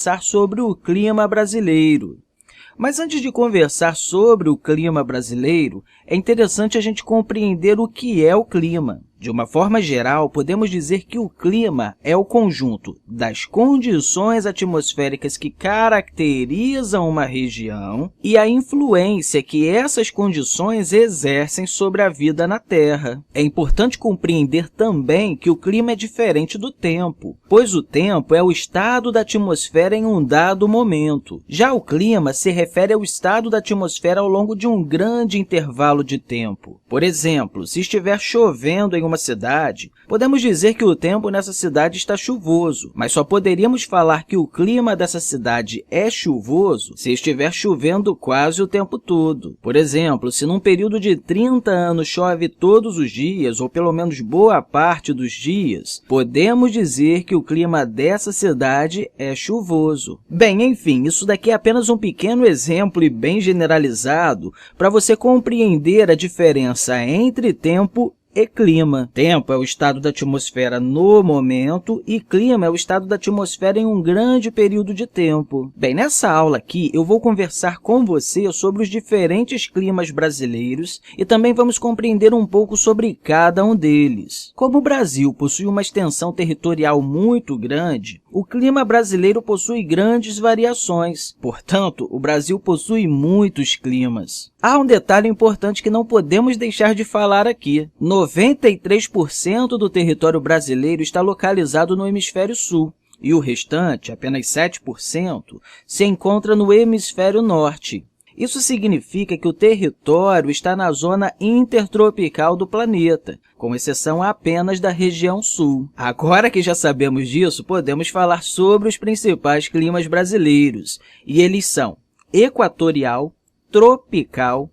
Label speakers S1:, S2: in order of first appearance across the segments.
S1: conversar sobre o clima brasileiro. Mas antes de conversar sobre o clima brasileiro, é interessante a gente compreender o que é o clima. De uma forma geral, podemos dizer que o clima é o conjunto das condições atmosféricas que caracterizam uma região e a influência que essas condições exercem sobre a vida na Terra. É importante compreender também que o clima é diferente do tempo, pois o tempo é o estado da atmosfera em um dado momento. Já o clima se refere ao estado da atmosfera ao longo de um grande intervalo de tempo. Por exemplo, se estiver chovendo em uma cidade, podemos dizer que o tempo nessa cidade está chuvoso, mas só poderíamos falar que o clima dessa cidade é chuvoso se estiver chovendo quase o tempo todo. Por exemplo, se num período de 30 anos chove todos os dias, ou pelo menos boa parte dos dias, podemos dizer que o clima dessa cidade é chuvoso. Bem, enfim, isso daqui é apenas um pequeno exemplo e bem generalizado para você compreender a diferença entre tempo e clima. Tempo é o estado da atmosfera no momento e clima é o estado da atmosfera em um grande período de tempo. Bem, nessa aula aqui eu vou conversar com você sobre os diferentes climas brasileiros e também vamos compreender um pouco sobre cada um deles. Como o Brasil possui uma extensão territorial muito grande, o clima brasileiro possui grandes variações. Portanto, o Brasil possui muitos climas. Há um detalhe importante que não podemos deixar de falar aqui. 93% do território brasileiro está localizado no hemisfério sul e o restante, apenas 7%, se encontra no hemisfério norte. Isso significa que o território está na zona intertropical do planeta, com exceção apenas da região sul. Agora que já sabemos disso, podemos falar sobre os principais climas brasileiros, e eles são equatorial, tropical,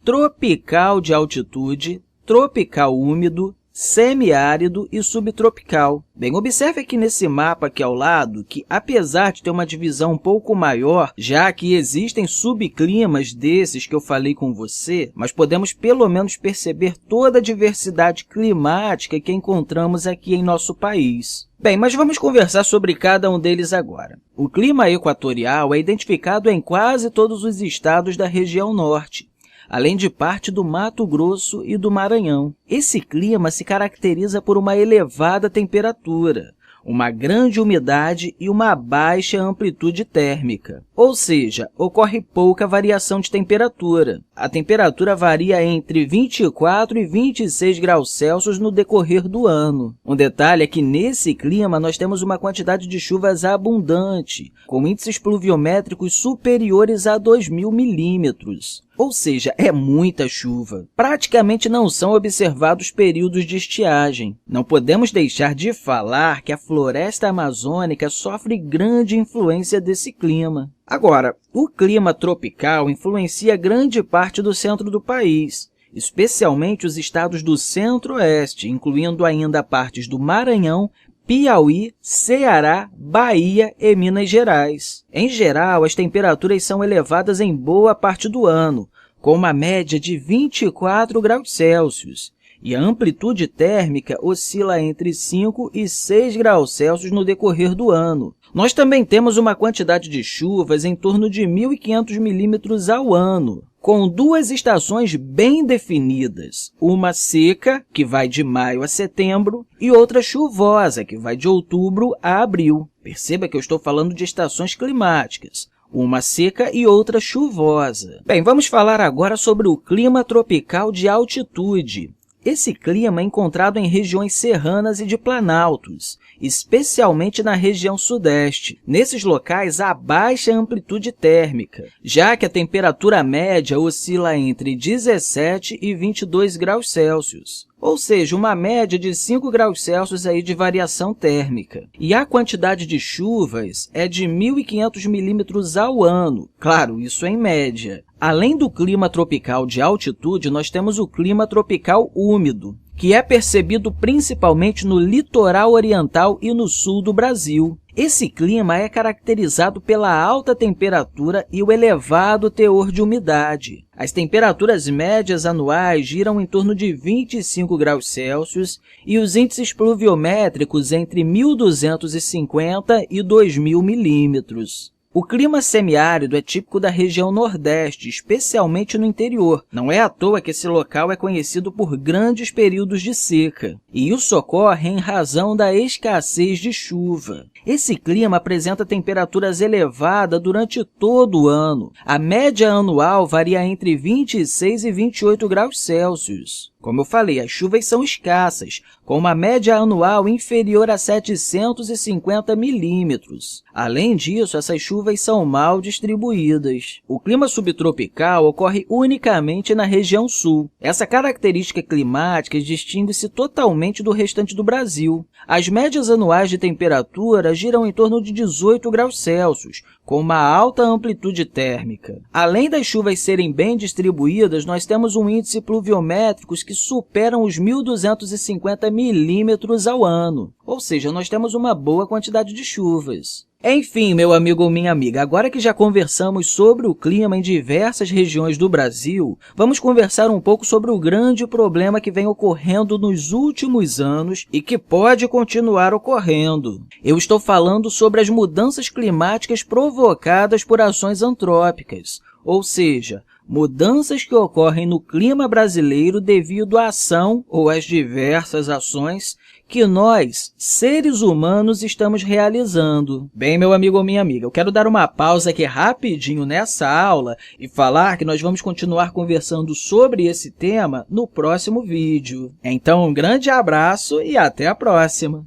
S1: tropical de altitude, tropical úmido, semiárido e subtropical. Bem, observe aqui nesse mapa aqui ao lado que, apesar de ter uma divisão um pouco maior, já que existem subclimas desses que eu falei com você, mas podemos pelo menos perceber toda a diversidade climática que encontramos aqui em nosso país. Bem, mas vamos conversar sobre cada um deles agora. O clima equatorial é identificado em quase todos os estados da região norte, além de parte do Mato Grosso e do Maranhão. Esse clima se caracteriza por uma elevada temperatura, uma grande umidade e uma baixa amplitude térmica, ou seja, ocorre pouca variação de temperatura. A temperatura varia entre 24 e 26 graus Celsius no decorrer do ano. Um detalhe é que nesse clima nós temos uma quantidade de chuvas abundante, com índices pluviométricos superiores a 2.000 milímetros. Ou seja, é muita chuva. Praticamente não são observados períodos de estiagem. Não podemos deixar de falar que a floresta amazônica sofre grande influência desse clima. Agora, o clima tropical influencia grande parte do centro do país, especialmente os estados do centro-oeste, incluindo ainda partes do Maranhão, Piauí, Ceará, Bahia e Minas Gerais. Em geral, as temperaturas são elevadas em boa parte do ano, com uma média de 24 graus Celsius, e a amplitude térmica oscila entre 5 e 6 graus Celsius no decorrer do ano. Nós também temos uma quantidade de chuvas em torno de 1.500 milímetros ao ano, com duas estações bem definidas, uma seca, que vai de maio a setembro, e outra chuvosa, que vai de outubro a abril. Perceba que eu estou falando de estações climáticas, uma seca e outra chuvosa. Bem, vamos falar agora sobre o clima tropical de altitude. Esse clima é encontrado em regiões serranas e de planaltos, especialmente na região sudeste. Nesses locais, há baixa amplitude térmica, já que a temperatura média oscila entre 17 e 22 graus Celsius. Ou seja, uma média de 5 graus Celsius aí de variação térmica. E a quantidade de chuvas é de 1.500 milímetros ao ano. Claro, isso em média. Além do clima tropical de altitude, nós temos o clima tropical úmido, que é percebido principalmente no litoral oriental e no sul do Brasil. Esse clima é caracterizado pela alta temperatura e o elevado teor de umidade. As temperaturas médias anuais giram em torno de 25 graus Celsius e os índices pluviométricos entre 1.250 e 2.000 milímetros. O clima semiárido é típico da região Nordeste, especialmente no interior. Não é à toa que esse local é conhecido por grandes períodos de seca. E isso ocorre em razão da escassez de chuva. Esse clima apresenta temperaturas elevadas durante todo o ano. A média anual varia entre 26 e 28 graus Celsius. Como eu falei, as chuvas são escassas, com uma média anual inferior a 750 milímetros. Além disso, essas chuvas são mal distribuídas. O clima subtropical ocorre unicamente na região sul. Essa característica climática distingue-se totalmente do restante do Brasil. As médias anuais de temperatura giram em torno de 18 graus Celsius, com uma alta amplitude térmica. Além das chuvas serem bem distribuídas, nós temos um índice pluviométricos que superam os 1.250 milímetros ao ano. Ou seja, nós temos uma boa quantidade de chuvas. Enfim, meu amigo ou minha amiga, agora que já conversamos sobre o clima em diversas regiões do Brasil, vamos conversar um pouco sobre o grande problema que vem ocorrendo nos últimos anos e que pode continuar ocorrendo. Eu estou falando sobre as mudanças climáticas provocadas por ações antrópicas, ou seja, mudanças que ocorrem no clima brasileiro devido à ação ou às diversas ações que nós, seres humanos, estamos realizando. Bem, meu amigo ou minha amiga, eu quero dar uma pausa aqui rapidinho nessa aula e falar que nós vamos continuar conversando sobre esse tema no próximo vídeo. Então, um grande abraço e até a próxima!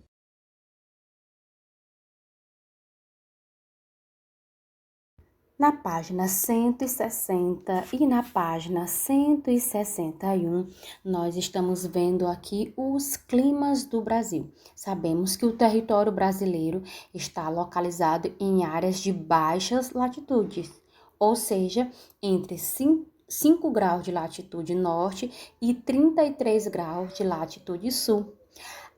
S2: Na página 160 e na página 161, nós estamos vendo aqui os climas do Brasil. Sabemos que o território brasileiro está localizado em áreas de baixas latitudes, ou seja, entre 5 graus de latitude norte e 33 graus de latitude sul.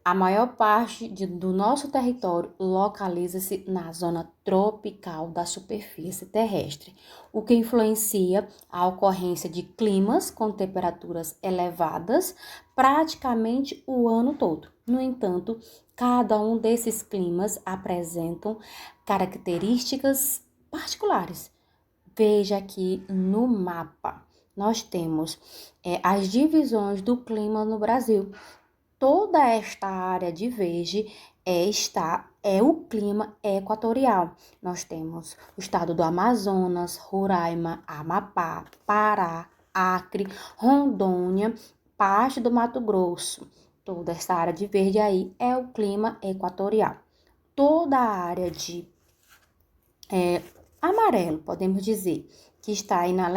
S2: A maior parte do nosso território localiza-se na zona tropical da superfície terrestre, o que influencia a ocorrência de climas com temperaturas elevadas praticamente o ano todo. No entanto, cada um desses climas apresentam características particulares. Veja aqui no mapa, nós temos as divisões do clima no Brasil. Toda esta área de verde é o clima equatorial. Nós temos o estado do Amazonas, Roraima, Amapá, Pará, Acre, Rondônia, parte do Mato Grosso. Toda essa área de verde aí é o clima equatorial. Toda a área de amarelo, podemos dizer, que está aí na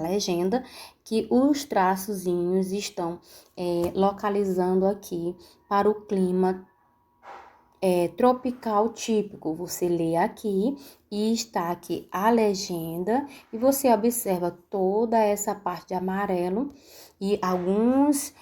S2: legenda, que os traçozinhos estão localizando aqui para o clima tropical típico. Você lê aqui e está aqui a legenda e você observa toda essa parte de amarelo e alguns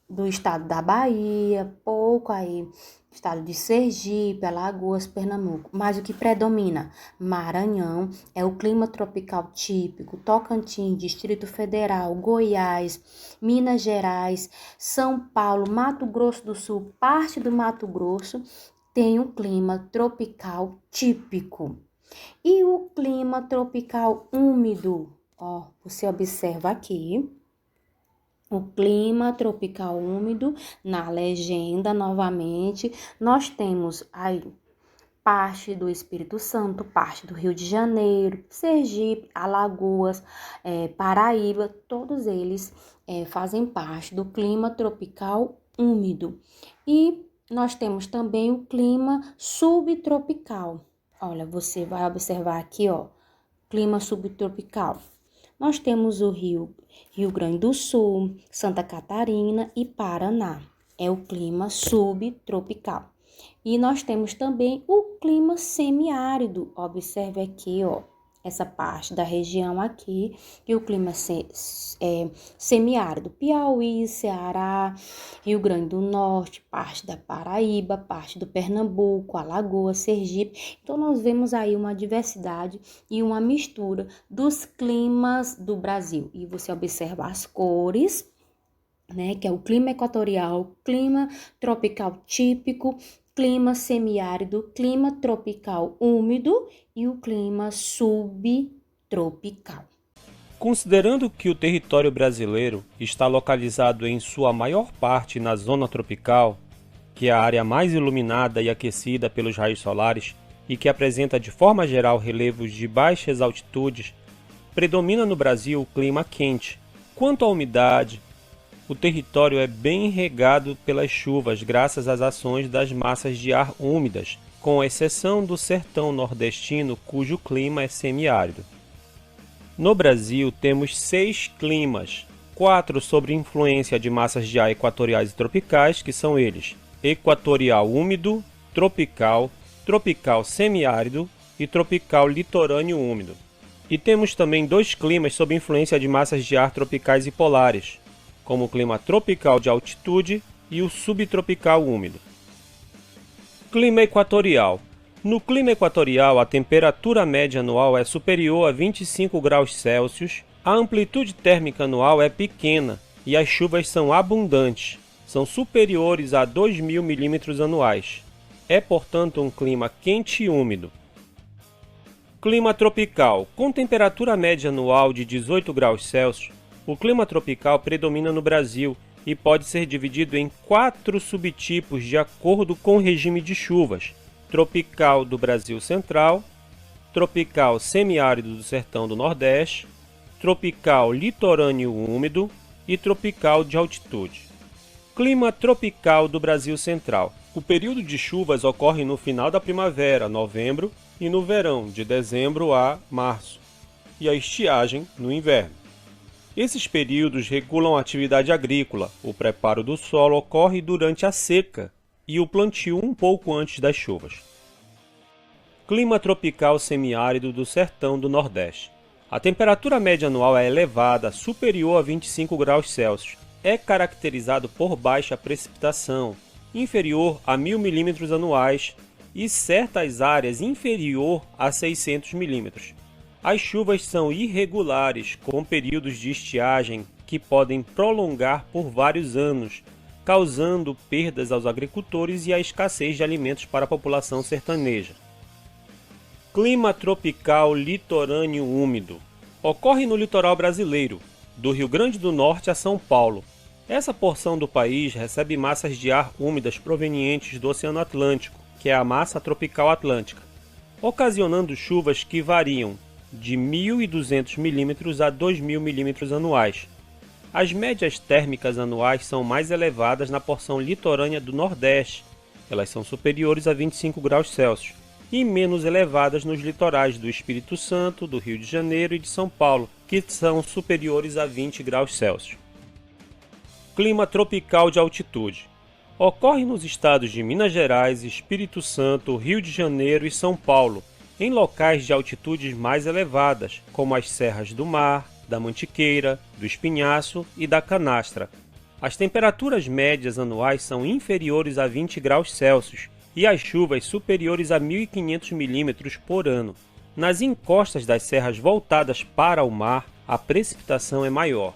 S2: do estado da Bahia, pouco aí estado de Sergipe, Alagoas, Pernambuco. Mas o que predomina? Maranhão é o clima tropical típico, Tocantins, Distrito Federal, Goiás, Minas Gerais, São Paulo, Mato Grosso do Sul, parte do Mato Grosso tem um clima tropical típico. E o clima tropical úmido? Você observa aqui. O clima tropical úmido, na legenda, novamente, nós temos aí parte do Espírito Santo, parte do Rio de Janeiro, Sergipe, Alagoas, Paraíba, todos eles fazem parte do clima tropical úmido. E nós temos também o clima subtropical. Olha, você vai observar aqui, clima subtropical. Nós temos o Rio Grande do Sul, Santa Catarina e Paraná. É o clima subtropical. E nós temos também o clima semiárido. Observe aqui, essa parte da região aqui, que o clima é semiárido, Piauí, Ceará, Rio Grande do Norte, parte da Paraíba, parte do Pernambuco, Alagoas, Sergipe. Então, nós vemos aí uma diversidade e uma mistura dos climas do Brasil. E você observa as cores, né, que é o clima equatorial, clima tropical típico, clima semiárido, clima tropical úmido e o clima subtropical.
S3: Considerando que o território brasileiro está localizado em sua maior parte na zona tropical, que é a área mais iluminada e aquecida pelos raios solares e que apresenta de forma geral relevos de baixas altitudes, predomina no Brasil o clima quente. Quanto à umidade, o território é bem regado pelas chuvas graças às ações das massas de ar úmidas, com exceção do sertão nordestino, cujo clima é semiárido. No Brasil, temos 6 climas, 4 sob influência de massas de ar equatoriais e tropicais, que são eles: equatorial úmido, tropical, tropical semiárido e tropical litorâneo úmido. E temos também 2 climas sob influência de massas de ar tropicais e polares, como o clima tropical de altitude e o subtropical úmido. Clima equatorial. No clima equatorial, a temperatura média anual é superior a 25 graus Celsius, a amplitude térmica anual é pequena e as chuvas são abundantes, são superiores a 2.000 milímetros anuais. É, portanto, um clima quente e úmido. Clima tropical. Com temperatura média anual de 18 graus Celsius, o clima tropical predomina no Brasil e pode ser dividido em 4 subtipos de acordo com o regime de chuvas: tropical do Brasil Central, tropical semiárido do Sertão do Nordeste, tropical litorâneo úmido e tropical de altitude. Clima tropical do Brasil Central. O período de chuvas ocorre no final da primavera, novembro, e no verão, de dezembro a março, e a estiagem no inverno. Esses períodos regulam a atividade agrícola. O preparo do solo ocorre durante a seca e o plantio um pouco antes das chuvas. Clima tropical semiárido do Sertão do Nordeste. A temperatura média anual é elevada, superior a 25 graus Celsius. É caracterizado por baixa precipitação, inferior a 1.000 milímetros anuais, e certas áreas inferior a 600 milímetros. As chuvas são irregulares, com períodos de estiagem que podem prolongar por vários anos, causando perdas aos agricultores e a escassez de alimentos para a população sertaneja. Clima tropical litorâneo úmido. Ocorre no litoral brasileiro, do Rio Grande do Norte a São Paulo. Essa porção do país recebe massas de ar úmidas provenientes do Oceano Atlântico, que é a massa tropical atlântica, ocasionando chuvas que variam de 1.200 milímetros a 2.000 milímetros anuais. As médias térmicas anuais são mais elevadas na porção litorânea do Nordeste, elas são superiores a 25 graus Celsius, e menos elevadas nos litorais do Espírito Santo, do Rio de Janeiro e de São Paulo, que são superiores a 20 graus Celsius. Clima tropical de altitude. Ocorre nos estados de Minas Gerais, Espírito Santo, Rio de Janeiro e São Paulo, em locais de altitudes mais elevadas, como as serras do Mar, da Mantiqueira, do Espinhaço e da Canastra. As temperaturas médias anuais são inferiores a 20 graus Celsius e as chuvas superiores a 1.500 milímetros por ano. Nas encostas das serras voltadas para o mar, a precipitação é maior.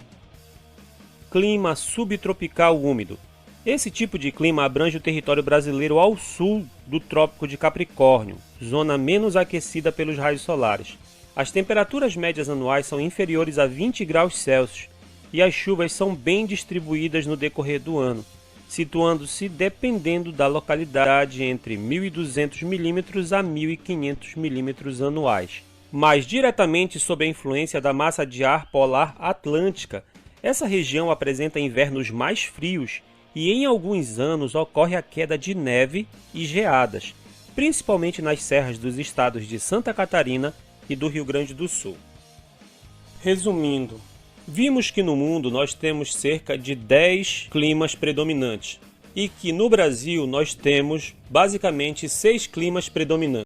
S3: Clima subtropical úmido. Esse tipo de clima abrange o território brasileiro ao sul do Trópico de Capricórnio, zona menos aquecida pelos raios solares. As temperaturas médias anuais são inferiores a 20 graus Celsius e as chuvas são bem distribuídas no decorrer do ano, situando-se, dependendo da localidade, entre 1.200 milímetros a 1.500 milímetros anuais. Mais diretamente sob a influência da massa de ar polar atlântica, essa região apresenta invernos mais frios e em alguns anos ocorre a queda de neve e geadas, principalmente nas serras dos estados de Santa Catarina e do Rio Grande do Sul. Resumindo, vimos que no mundo nós temos cerca de 10 climas predominantes e que no Brasil nós temos basicamente 6 climas predominantes.